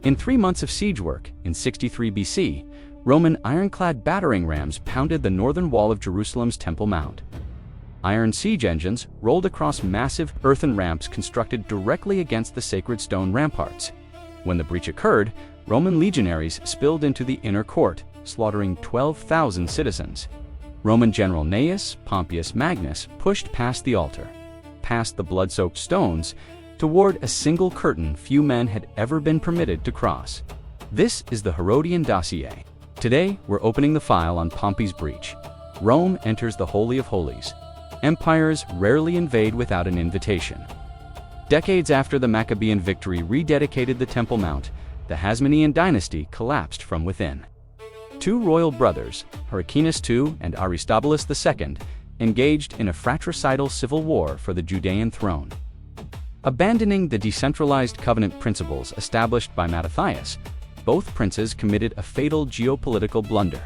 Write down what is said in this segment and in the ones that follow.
In 3 months of siege work, in 63 BC, Roman ironclad battering rams pounded the northern wall of Jerusalem's Temple Mount. Iron siege engines rolled across massive earthen ramps constructed directly against the sacred stone ramparts. When the breach occurred, Roman legionaries spilled into the inner court, slaughtering 12,000 citizens. Roman general Gnaeus Pompeius Magnus pushed past the altar, past the blood-soaked stones, toward a single curtain few men had ever been permitted to cross. This is the Herodian Dossier. Today, we're opening the file on Pompey's breach. Rome enters the Holy of Holies. Empires rarely invade without an invitation. Decades after the Maccabean victory rededicated the Temple Mount, the Hasmonean dynasty collapsed from within. 2 royal brothers, Hyrcanus II and Aristobulus II, engaged in a fratricidal civil war for the Judean throne. Abandoning the decentralized covenant principles established by Mattathias, both princes committed a fatal geopolitical blunder.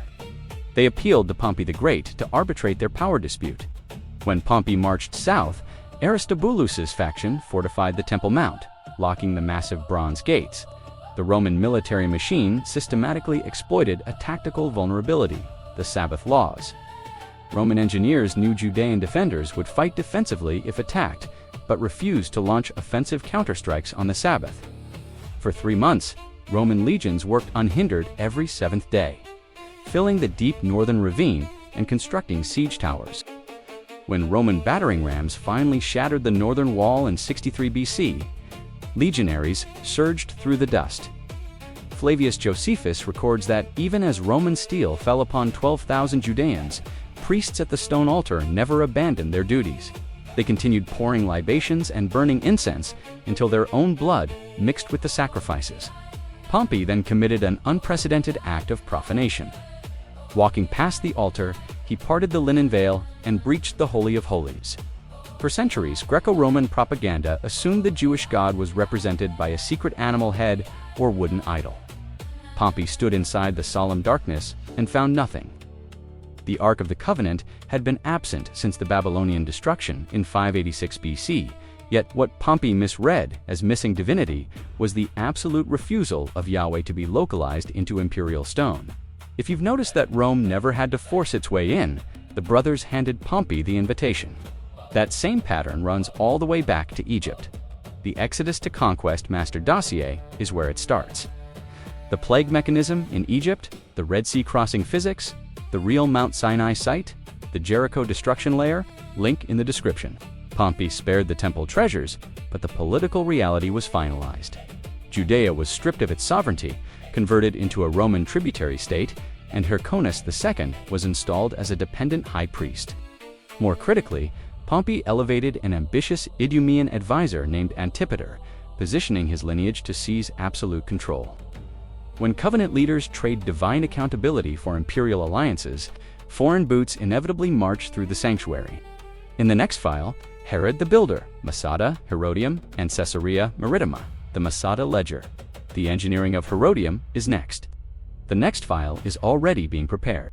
They appealed to Pompey the Great to arbitrate their power dispute. When Pompey marched south, Aristobulus's faction fortified the Temple Mount, locking the massive bronze gates. The Roman military machine systematically exploited a tactical vulnerability, the Sabbath laws. Roman engineers knew Judean defenders would fight defensively if attacked, but refused to launch offensive counterstrikes on the Sabbath. For 3 months, Roman legions worked unhindered every 7th day, filling the deep northern ravine and constructing siege towers. When Roman battering rams finally shattered the northern wall in 63 BC, legionaries surged through the dust. Flavius Josephus records that even as Roman steel fell upon 12,000 Judeans, priests at the stone altar never abandoned their duties. They continued pouring libations and burning incense until their own blood mixed with the sacrifices. Pompey then committed an unprecedented act of profanation. Walking past the altar, he parted the linen veil and breached the Holy of Holies. For centuries, Greco-Roman propaganda assumed the Jewish God was represented by a secret animal head or wooden idol. Pompey stood inside the solemn darkness and found nothing. The Ark of the Covenant had been absent since the Babylonian destruction in 586 BC, yet what Pompey misread as missing divinity was the absolute refusal of Yahweh to be localized into imperial stone. If you've noticed that Rome never had to force its way in, the brothers handed Pompey the invitation. That same pattern runs all the way back to Egypt. The Exodus to Conquest Master Dossier is where it starts. The plague mechanism in Egypt, the Red Sea crossing physics, the real Mount Sinai site, the Jericho destruction layer, link in the description. Pompey spared the temple treasures, but the political reality was finalized. Judea was stripped of its sovereignty, converted into a Roman tributary state, and Hyrcanus II was installed as a dependent high priest. More critically, Pompey elevated an ambitious Idumean advisor named Antipater, positioning his lineage to seize absolute control. When covenant leaders trade divine accountability for imperial alliances, foreign boots inevitably march through the sanctuary. In the next file, Herod the Builder, Masada, Herodium, and Caesarea Maritima, the Masada Ledger. The engineering of Herodium is next. The next file is already being prepared.